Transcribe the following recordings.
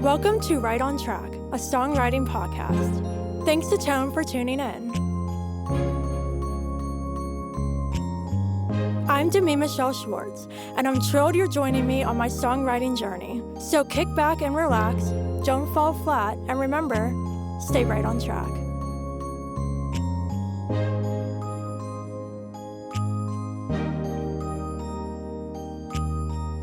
Welcome to Right on Track, a songwriting podcast. Thanks to Tone for tuning in. I'm Demi Michelle Schwartz, and I'm thrilled you're joining me on my songwriting journey. So kick back and relax, don't fall flat, and remember, stay right on track.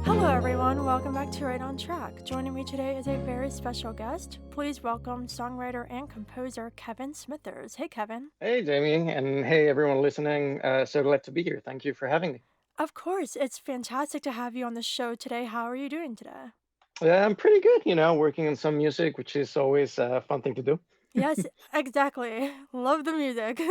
Hello everyone, welcome back to Right on Track. Joining me today is a very special guest. Please welcome songwriter and composer Kevin Smithers. Hey Kevin. Hey, Jamie, and hey, everyone listening. So glad to be here. Thank you for having me. Of course, it's fantastic to have you on the show today. How are you doing today? I'm pretty good, working on some music, which is always a fun thing to do. Yes, exactly. Love the music.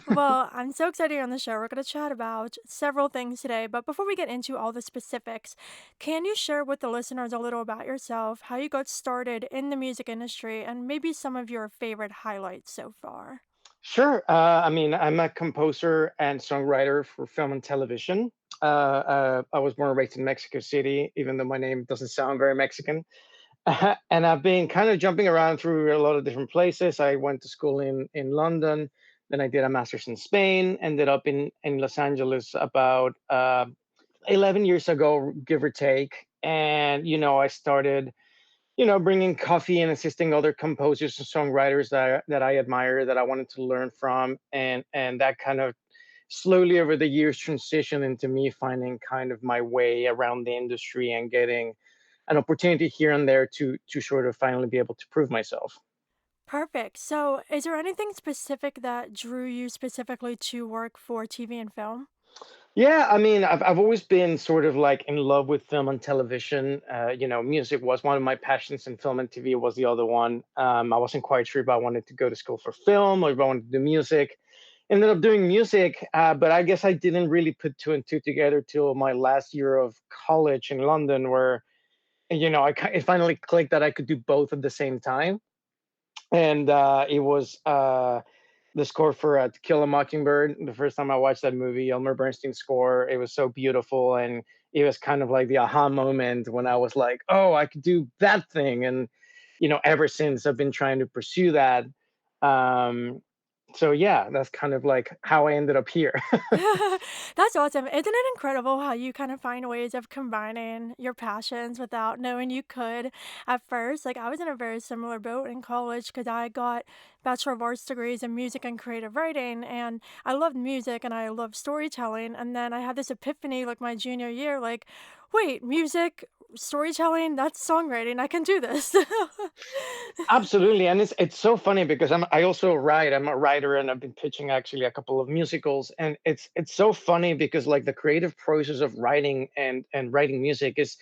Well, I'm so excited you're on the show. We're going to chat about several things today. But before we get into all the specifics, can you share with the listeners a little about yourself, how you got started in the music industry, and maybe some of your favorite highlights so far? Sure. I'm a composer and songwriter for film and television. I was born and raised in Mexico City, even though my name doesn't sound very Mexican. And I've been kind of jumping around through a lot of different places. I went to school in London, then I did a master's in Spain, ended up in Los Angeles about 11 years ago, give or take. And, I started, bringing coffee and assisting other composers and songwriters that I admire, that I wanted to learn from. And that kind of slowly over the years transitioned into me finding kind of my way around the industry and getting an opportunity here and there to sort of finally be able to prove myself. Perfect. So, is there anything specific that drew you specifically to work for TV and film? Yeah, I've always been sort of like in love with film and television. Music was one of my passions, and film and TV was the other one. I wasn't quite sure if I wanted to go to school for film or if I wanted to do music. Ended up doing music, but I guess I didn't really put two and two together till my last year of college in London, where it finally clicked that I could do both at the same time. And it was the score for To Kill a Mockingbird. The first time I watched that movie, Elmer Bernstein's score, it was so beautiful, and it was kind of like the aha moment when I was like, "Oh, I could do that thing." And ever since I've been trying to pursue that. Um, so yeah, that's kind of like how I ended up here. That's awesome. Isn't it incredible how you kind of find ways of combining your passions without knowing you could at first? Like, I was in a very similar boat in college because I got Bachelor of Arts degrees in music and creative writing, and I loved music and I loved storytelling. And then I had this epiphany like my junior year, like, wait, music, storytelling, that's songwriting. I can do this. Absolutely, and it's so funny because I also write. I'm a writer, and I've been pitching actually a couple of musicals, and it's so funny because like the creative process of writing and writing music is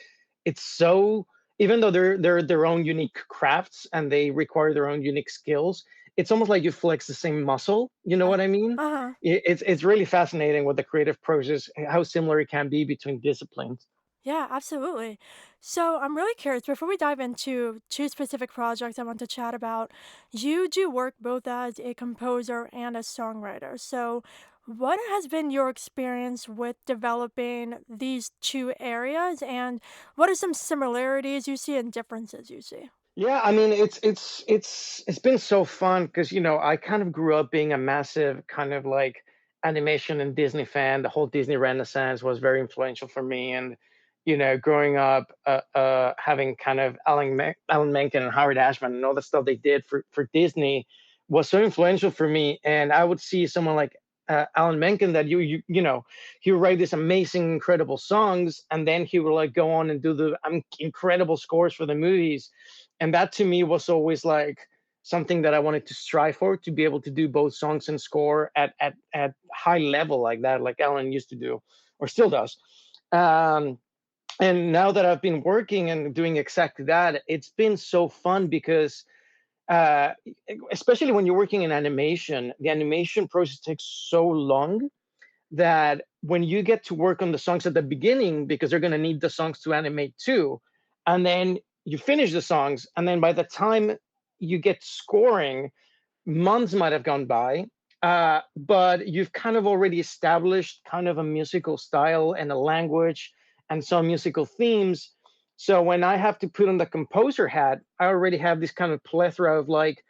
it's so, even though they're their own unique crafts and they require their own unique skills, it's almost like you flex the same muscle. You know Uh what I mean? huh. It's really fascinating with the creative process, how similar it can be between disciplines. Yeah, absolutely. So I'm really curious, before we dive into two specific projects I want to chat about, you do work both as a composer and a songwriter. So what has been your experience with developing these two areas, and what are some similarities you see and differences you see? Yeah, it's been so fun because I kind of grew up being a massive kind of like animation and Disney fan. The whole Disney Renaissance was very influential for me, and growing up, having kind of Alan Menken and Howard Ashman and all the stuff they did for Disney was so influential for me. And I would see someone like Alan Menken, that he would write these amazing, incredible songs, and then he would like go on and do the incredible scores for the movies. And that to me was always like something that I wanted to strive for, to be able to do both songs and score at high level like that, like Alan used to do or still does. Um, and now that I've been working and doing exactly that, it's been so fun because uh, especially when you're working in animation, the animation process takes so long that when you get to work on the songs at the beginning, because they're going to need the songs to animate too, and then you finish the songs, and then by the time you get scoring, months might have gone by. But you've kind of already established kind of a musical style and a language and some musical themes. So when I have to put on the composer hat, I already have this kind of plethora of like,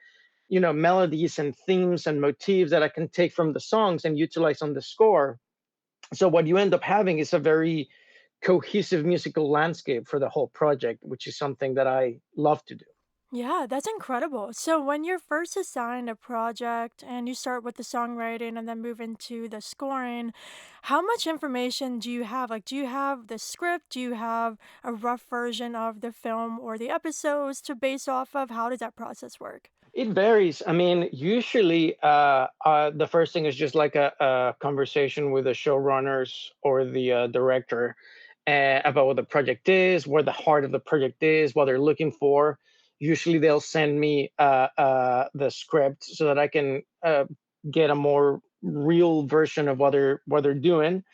melodies and themes and motifs that I can take from the songs and utilize on the score. So what you end up having is a very cohesive musical landscape for the whole project, which is something that I love to do. Yeah, that's incredible. So when you're first assigned a project and you start with the songwriting and then move into the scoring, how much information do you have? Like, do you have the script? Do you have a rough version of the film or the episodes to base off of? How does that process work? It varies. I mean, usually, the first thing is just like a conversation with the showrunners or the director about what the project is, where the heart of the project is, what they're looking for. Usually, they'll send me the script so that I can get a more real version of what they're doing.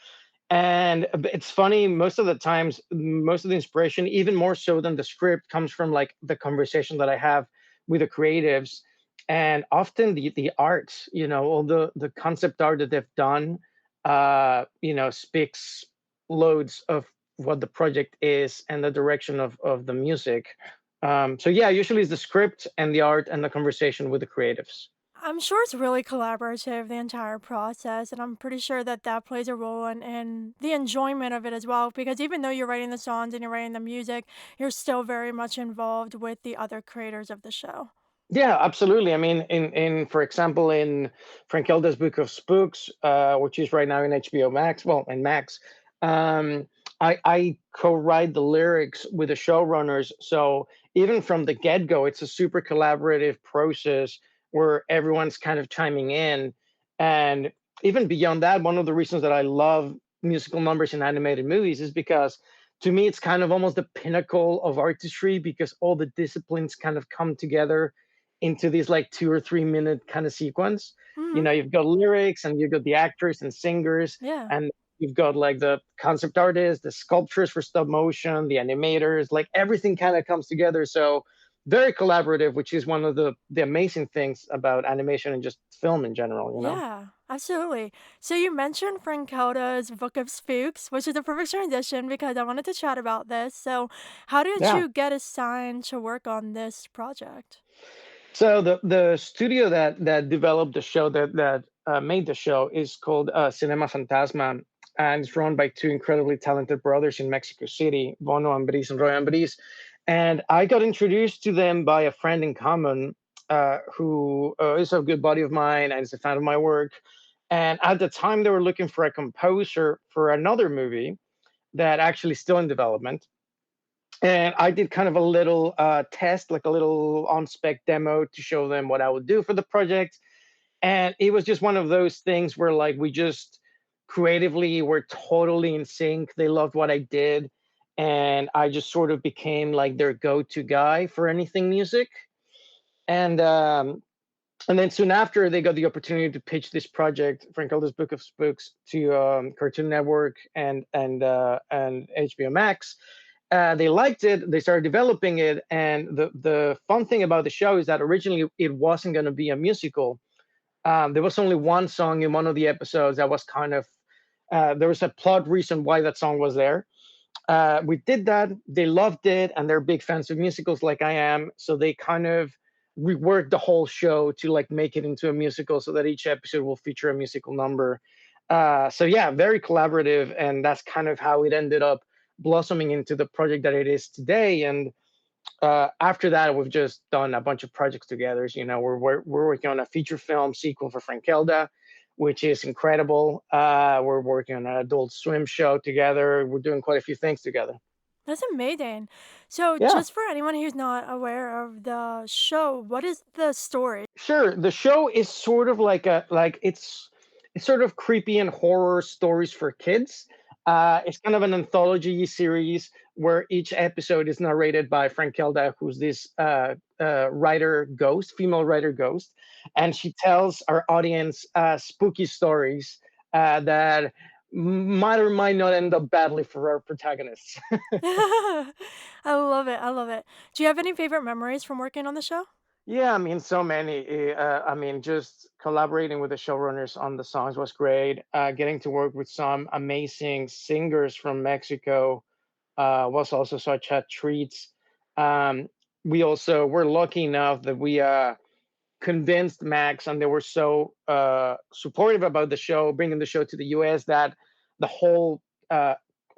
And it's funny, most of the times, most of the inspiration, even more so than the script, comes from like the conversation that I have with the creatives. And often the art, all the concept art that they've done, speaks loads of what the project is and the direction of the music. So yeah, usually it's the script and the art and the conversation with the creatives. I'm sure it's really collaborative, the entire process, and I'm pretty sure that that plays a role in the enjoyment of it as well. Because even though you're writing the songs and you're writing the music, you're still very much involved with the other creators of the show. Yeah, absolutely. I mean, in for example, in Frankelda's book of Spooks, which is right now in HBO Max, well, in Max, I co-write the lyrics with the showrunners. So even from the get-go, it's a super collaborative process where everyone's kind of chiming in. And even beyond that, one of the reasons that I love musical numbers in animated movies is because to me, it's kind of almost the pinnacle of artistry because all the disciplines kind of come together into these like 2 or 3 minute kind of sequence. Mhm. You've got lyrics and you've got the actors and singers, Yeah. and you've got like the concept artists, the sculptures for stop motion, the animators, like everything kind of comes together. So very collaborative, which is one of the amazing things about animation and just film in general. Yeah, absolutely. So you mentioned Frankelda's Book of Spooks, which is a perfect transition because I wanted to chat about this. So, how did Yeah. you get assigned to work on this project? So the studio that developed the show that made the show is called Cinema Fantasma, and it's run by two incredibly talented brothers in Mexico City, Bono Ambris and Roy Ambris. And I got introduced to them by a friend in common who is a good buddy of mine and is a fan of my work. And at the time, they were looking for a composer for another movie that actually still in development, and I did kind of a little test, like a little on spec demo to show them what I would do for the project. And it was just one of those things where like we just creatively were totally in sync. They loved what I did. And I just sort of became like their go-to guy for anything music. And and then soon after, they got the opportunity to pitch this project, Frankelda's Book of Spooks, to Cartoon Network and HBO Max. They liked it. They started developing it, and the fun thing about the show is that originally it wasn't going to be a musical. There was only one song in one of the episodes that was kind of there was a plot reason why that song was there. We did that. They loved it, and they're big fans of musicals like I am. So they kind of reworked the whole show to like make it into a musical, so that each episode will feature a musical number. So yeah, very collaborative, and that's kind of how it ended up blossoming into the project that it is today. And after that, we've just done a bunch of projects together. We're working on a feature film sequel for Frankelda, which is incredible. We're working on an Adult Swim show together. We're doing quite a few things together. That's amazing. So, Yeah. just for anyone who's not aware of the show, what is the story? Sure. The show is sort of like it's sort of creepy and horror stories for kids. It's kind of an anthology series where each episode is narrated by Frankelda, who's this writer ghost, female writer ghost, and she tells our audience spooky stories that might or might not end up badly for our protagonists. I love it. I love it. Do you have any favorite memories from working on the show? Yeah, I mean, so many. I mean, just collaborating with the showrunners on the songs was great. Getting to work with some amazing singers from Mexico was also such a treat. Um, we also were lucky enough that we convinced Max, and they were so supportive about the show, bringing the show to the US, that the whole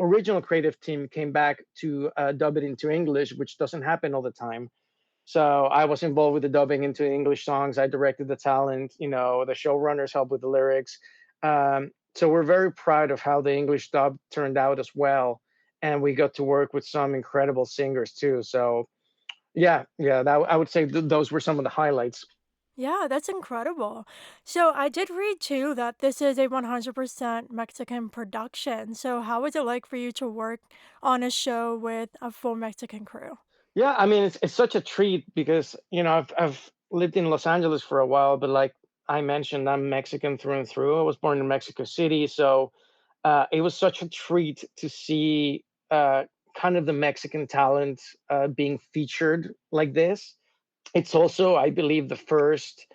original creative team came back to dub it into English, which doesn't happen all the time. So I was involved with the dubbing into English songs. I directed the talent. The showrunners helped with the lyrics. So we're very proud of how the English dub turned out as well, and we got to work with some incredible singers too. So yeah, yeah, I would say those were some of the highlights. Yeah, that's incredible. So I did read too that this is a 100% Mexican production. So how was it like for you to work on a show with a full Mexican crew? Yeah, I mean it's such a treat because I've lived in Los Angeles for a while, but like I mentioned, I'm Mexican through and through. I was born in Mexico City, so it was such a treat to see kind of the Mexican talent being featured like this. It's also, I believe, the first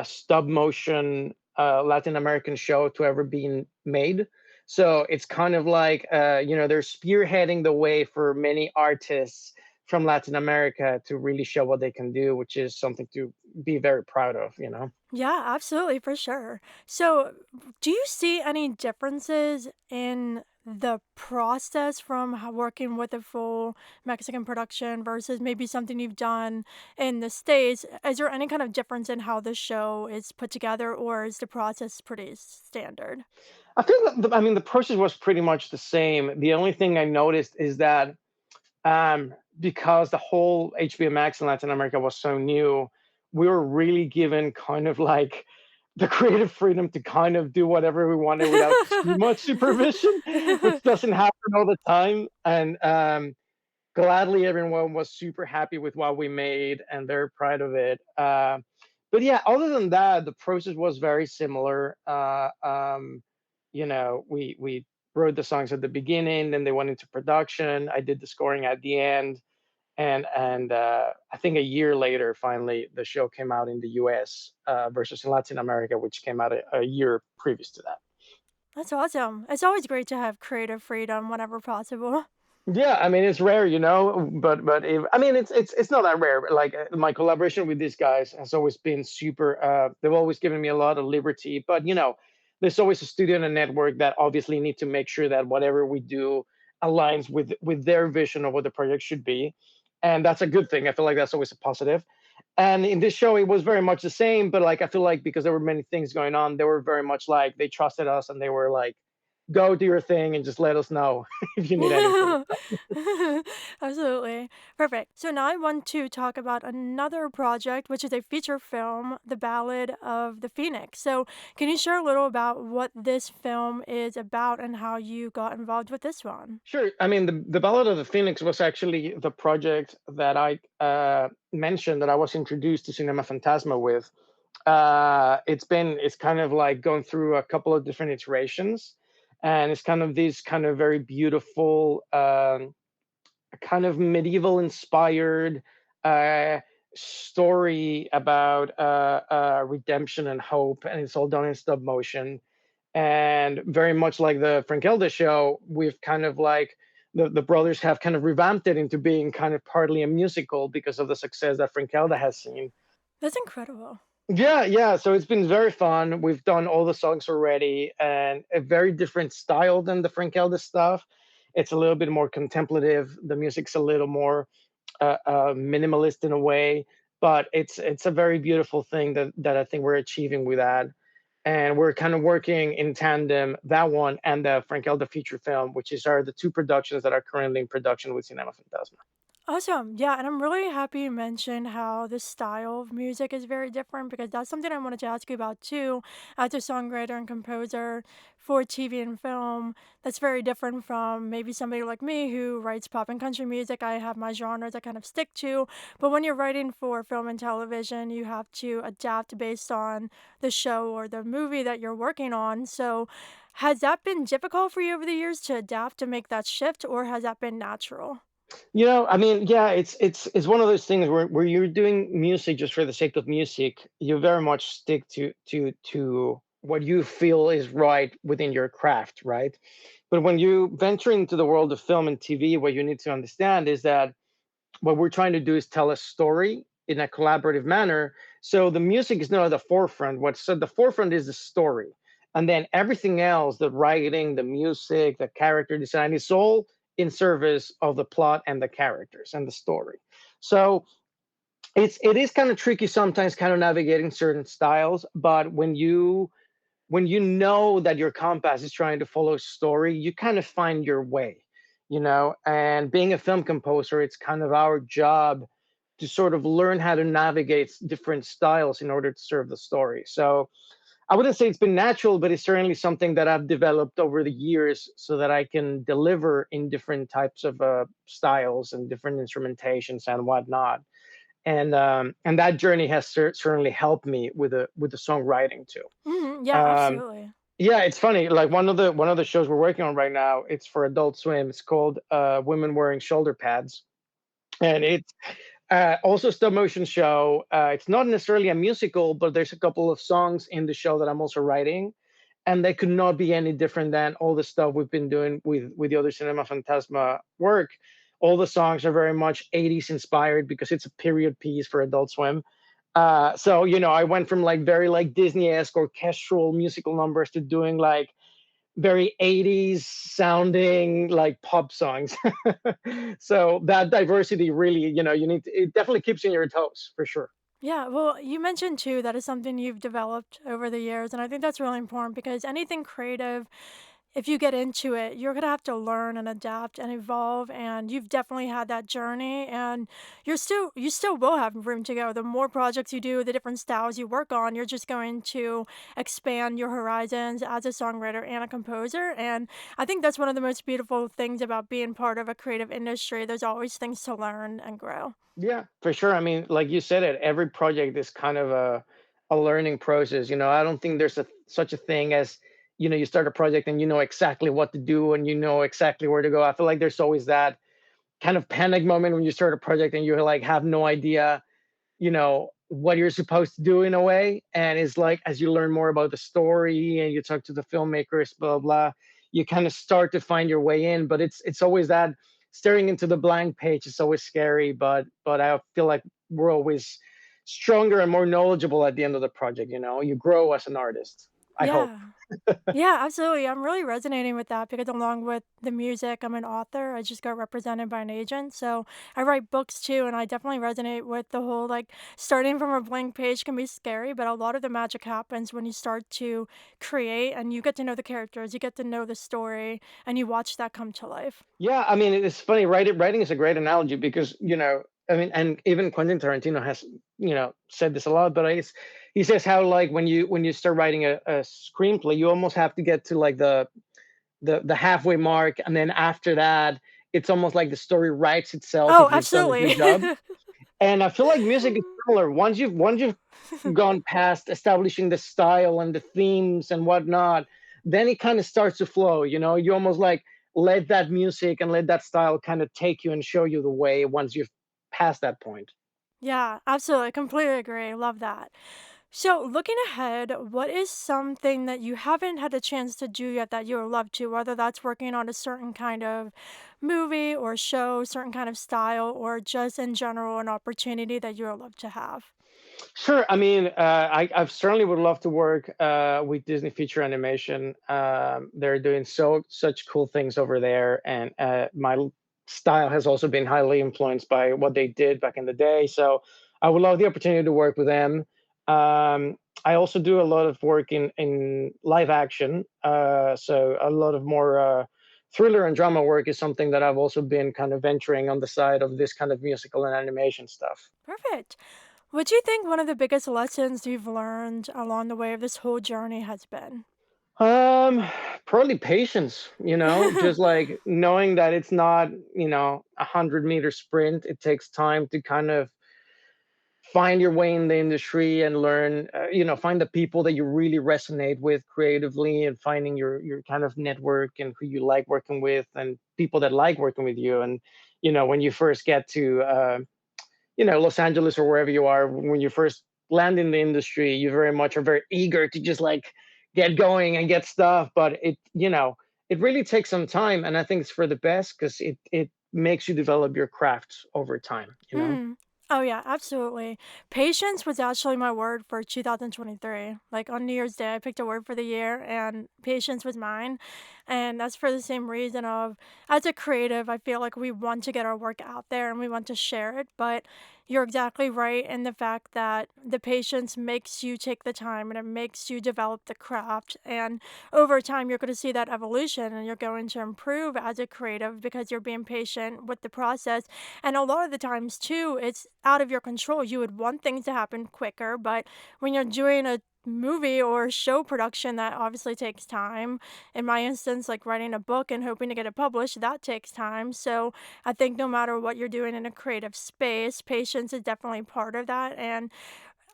stop motion Latin American show to ever been made. So it's kind of like, they're spearheading the way for many artists from Latin America to really show what they can do, which is something to be very proud of. Yeah, absolutely, for sure. So, do you see any differences in the process from working with a full Mexican production versus maybe something you've done in the States? Is there any kind of difference in how the show is put together, or is the process pretty standard? I feel that I mean the process was pretty much the same. The only thing I noticed is that because the whole HBO Max in Latin America was so new, we were really given kind of like the creative freedom to kind of do whatever we wanted without too much supervision, which doesn't happen all the time. And gladly, everyone was super happy with what we made and very proud of it. But yeah, other than that, the process was very similar. We wrote the songs at the beginning, then they went into production. I did the scoring at the end, and I think a year later, finally, the show came out in the U.S. Versus in Latin America, which came out a year previous to that. That's awesome. It's always great to have creative freedom whenever possible. Yeah, I mean it's rare, but I mean it's not that rare. But like my collaboration with these guys has always been super. They've always given me a lot of liberty, but there's always a studio and a network that obviously need to make sure that whatever we do aligns with their vision of what the project should be, and that's a good thing. I feel like that's always a positive. And in this show, it was very much the same, but like I feel like because there were many things going on, they were very much like they trusted us and they were like, "Go do your thing and just let us know if you need anything." Absolutely. Perfect. So now I want to talk about another project, which is a feature film, The Ballad of the Phoenix. So, can you share a little about what this film is about and how you got involved with this one? Sure. I mean, the Ballad of the Phoenix was actually the project that I mentioned that I was introduced to Cinema Fantasma with. It's kind of like going through a couple of different iterations, and it's kind of this kind of very beautiful, kind of medieval inspired uh, story about redemption and hope, and it's all done in stop motion. And very much like the Frankelda show, we've kind of like the brothers have kind of revamped it into being kind of partly a musical because of the success that Frankelda has seen. That's incredible. Yeah, yeah. So it's been very fun. We've done all the songs already, and a very different style than the Frankelda stuff. It's a little bit more contemplative. The music's a little more minimalist in a way, but it's a very beautiful thing that I think we're achieving with that. And we're kind of working in tandem, that one and the Frankelda feature film, which are the two productions that are currently in production with Cinema Fantasma. Awesome. Yeah, and I'm really happy you mentioned how the style of music is very different because that's something I wanted to ask you about too. As a songwriter and composer for TV and film, that's very different from maybe somebody like me who writes pop and country music. I have my genres I kind of stick to. But when you're writing for film and television, you have to adapt based on the show or the movie that you're working on. So, has that been difficult for you over the years to adapt to make that shift, or has that been natural? I mean, yeah, it's one of those things where you're doing music just for the sake of music. You very much stick to what you feel is right within your craft, right? But when you venture into the world of film and TV, what you need to understand is that what we're trying to do is tell a story in a collaborative manner. So the music is not at the forefront. What's at the forefront is the story. And then everything else, the writing, the music, the character design, is all in service of the plot and the characters and the story. So it is kind of tricky sometimes kind of navigating certain styles, but when you know that your compass is trying to follow a story, you kind of find your way, And being a film composer, it's kind of our job to sort of learn how to navigate different styles in order to serve the story. So I wouldn't say it's been natural, but it's certainly something that I've developed over the years so that I can deliver in different types of styles and different instrumentations and whatnot. And that journey has certainly helped me with the songwriting too. Mhm, yeah, Um, absolutely. yeah, it's funny. Like one of the shows we're working on right now, it's for Adult Swim. It's called Women Wearing Shoulder Pads, and it's also a stop motion show. It's not necessarily a musical, but there's a couple of songs in the show that I'm also writing, and they could not be any different than all the stuff we've been doing with the other Cinema Fantasma work. All the songs are very much 80s inspired because it's a period piece for Adult Swim. So I went from like very like Disney-esque orchestral musical numbers to doing like very 80s sounding like pop songs. So that diversity really, it definitely keeps you on your toes for sure. Yeah, well, you mentioned too that is something you've developed over the years, and I think that's really important because anything creative, if you get into it, you're gonna have to learn and adapt and evolve, and you've definitely had that journey, and you still will have room to go. The more projects you do, the different styles you work on, you're just going to expand your horizons as a songwriter and a composer, and I think that's one of the most beautiful things about being part of a creative industry. There's always things to learn and grow. Yeah, for sure. I mean, like you said it, every project is kind of a learning process. I don't think there's such a thing as, you start a project and you know exactly what to do and you know exactly where to go. I feel like there's always that kind of panic moment when you start a project and you like have no idea what you're supposed to do in a way. And it's like as you learn more about the story and you talk to the filmmakers, blah blah, you kind of start to find your way in. But it's always that staring into the blank page is always scary, but I feel like we're always stronger and more knowledgeable at the end of the project. You grow as an artist, I hope. Yeah. Yeah, absolutely. I'm really resonating with that because along with the music, I'm an author. I just got represented by an agent. So I write books too, and I definitely resonate with the whole like starting from a blank page can be scary, but a lot of the magic happens when you start to create and you get to know the characters, you get to know the story, and you watch that come to life. Yeah, I mean, it's funny. Writing is a great analogy because I mean, and even Quentin Tarantino has said this a lot. But he says how like when you start writing a screenplay, you almost have to get to like the halfway mark, and then after that, it's almost like the story writes itself Oh, if you've done a absolutely. good job. And I feel like music is similar. Once you've gone past establishing the style and the themes and whatnot, then it kind of starts to flow. You almost like let that music and let that style kind of take you and show you the way once you've passed that point. Yeah, absolutely. Completely agree. Love that. So, looking ahead, what is something that you haven't had a chance to do yet that you would love to, whether that's working on a certain kind of movie or show, certain kind of style, or just in general an opportunity that you would love to have? Sure. I mean, I certainly would love to work with Disney feature animation. They're doing such cool things over there, and style has also been highly influenced by what they did back in the day. So I would love the opportunity to work with them. I also do a lot of work in live action, so a lot of more thriller and drama work is something that I've also been kind of venturing on the side of this kind of musical and animation stuff. Perfect. What do you think one of the biggest lessons you've learned along the way of this whole journey has been? Um, Probably patience, just like knowing that it's not, 100-meter sprint. It takes time to kind of find your way in the industry and learn, find the people that you really resonate with creatively and finding your kind of network and who you like working with and people that like working with you. And, when you first get to, Los Angeles or wherever you are, when you first land in the industry, you very much are very eager to just like get going and get stuff, but it really takes some time, and I think it's for the best because it makes you develop your craft over time. Mm. Oh yeah, absolutely. Patience was actually my word for 2023. Like on New Year's Day, I picked a word for the year and patience was mine. And that's for the same reason of as a creative, I feel like we want to get our work out there and we want to share it, but you're exactly right in the fact that the patience makes you take the time and it makes you develop the craft and over time you're going to see that evolution and you're going to improve as a creative because you're being patient with the process and a lot of the times too, it's out of your control. You would want things to happen quicker, but when you're doing a movie or show production, that obviously takes time. In my instance, like writing a book and hoping to get it published, that takes time. So I think no matter what you're doing in a creative space, patience is definitely part of that. And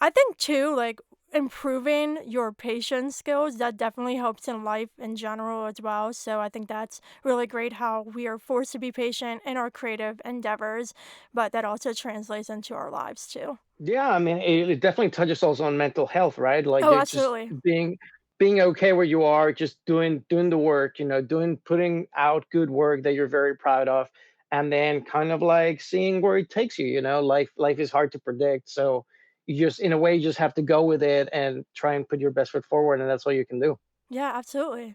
I think too, like improving your patience skills, that definitely helps in life in general as well. So I think that's really great how we are forced to be patient in our creative endeavors, but that also translates into our lives too. Yeah, I mean, it definitely touches also on mental health, right? Like Oh, it's just absolutely. being okay where you are, just doing the work, doing putting out good work that you're very proud of, and then kind of like seeing where it takes you. Life is hard to predict, so you just in a way you just have to go with it and try and put your best foot forward, and that's all you can do. Yeah, absolutely.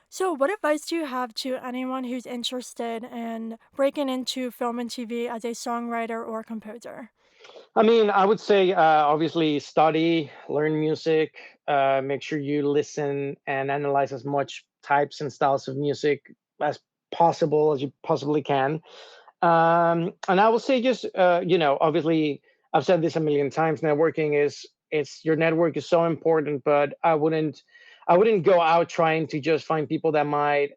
So, what advice do you have to anyone who's interested in breaking into film and TV as a songwriter or composer? I mean, I would say obviously study, learn music, make sure you listen and analyze as much types and styles of music as possible as you possibly can. And I will say just obviously I've said this a million times. Networking is it's your network is so important, but I wouldn't go out trying to just find people that might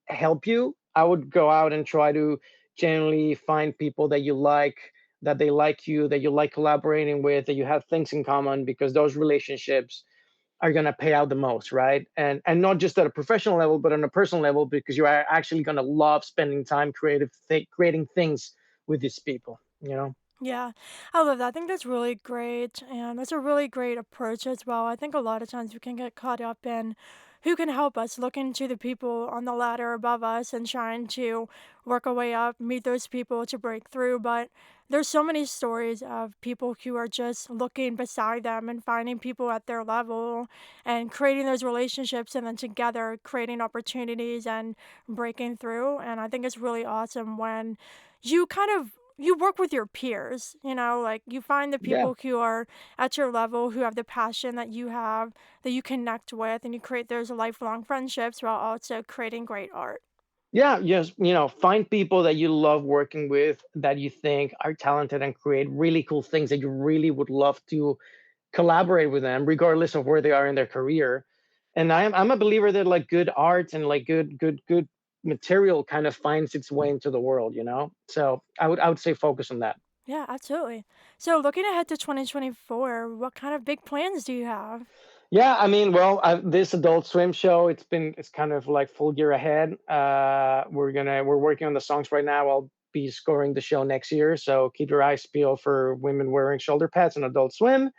help you. I would go out and try to genuinely find people that you like, that they like you, that you like collaborating with, that you have things in common, because those relationships are going to pay out the most, right? And not just at a professional level but on a personal level, because you are actually going to love spending time creating things with these people. Yeah, I love that. I think that's really great. And that's a really great approach as well. I think a lot of times we can get caught up in who can help us, looking to the people on the ladder above us and trying to work our way up, meet those people to break through. But there's so many stories of people who are just looking beside them and finding people at their level and creating those relationships and then together creating opportunities and breaking through. And I think it's really awesome when you kind of you work with your peers, like you find the Yeah. people who are at your level, who have the passion that you have, that you connect with, and you create those lifelong friendships while also creating great art. Yeah, yes, find people that you love working with, that you think are talented and create really cool things, that you really would love to collaborate with them regardless of where they are in their career. And I'm a believer that like good art and like good material kind of finds its way into the world. So I would say focus on that. Yeah, absolutely. So looking ahead to 2024, what kind of big plans do you have? Yeah, I mean, well, this Adult Swim show, it's kind of like full gear ahead. We're working on the songs right now. I'll be scoring the show next year, so keep your eyes peeled for women wearing shoulder pads on Adult Swim.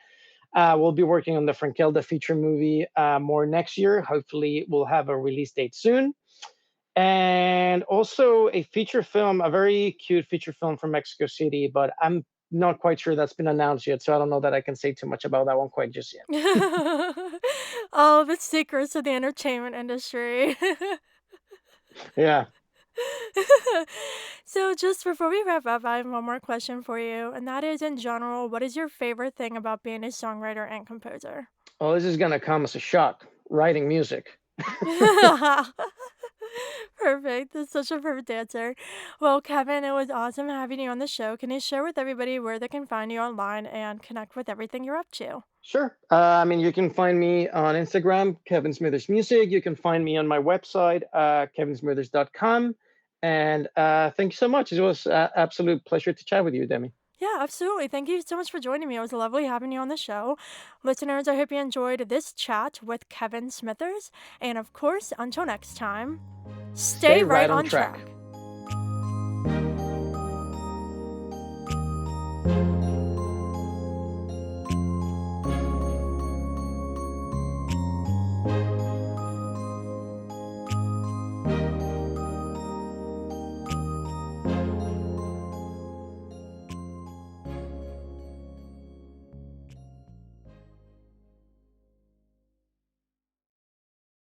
We'll be working on the Frankelda feature movie more next year. Hopefully, we'll have a release date soon. And also a feature film, a very cute feature film from Mexico City, but I'm not quite sure that's been announced yet. So I don't know that I can say too much about that one quite just yet. All the secrets of the entertainment industry. Yeah. So, just before we wrap up, I have one more question for you, and that is in general, what is your favorite thing about being a songwriter and composer? Well, this is going to come as a shock. Writing music. Perfect. That's such a perfect answer. Well, Kevin, it was awesome having you on the show. Can you share with everybody where they can find you online and connect with everything you're up to? Sure. I mean, you can find me on Instagram, Kevin Smithers Music. You can find me on my website, kevinsmithers.com. And thank you so much. It was an absolute pleasure to chat with you, Demi. Yeah, absolutely. Thank you so much for joining me. It was lovely having you on the show. Listeners, I hope you enjoyed this chat with Kevin Smithers. And of course, until next time, stay Stay right right on on track. track.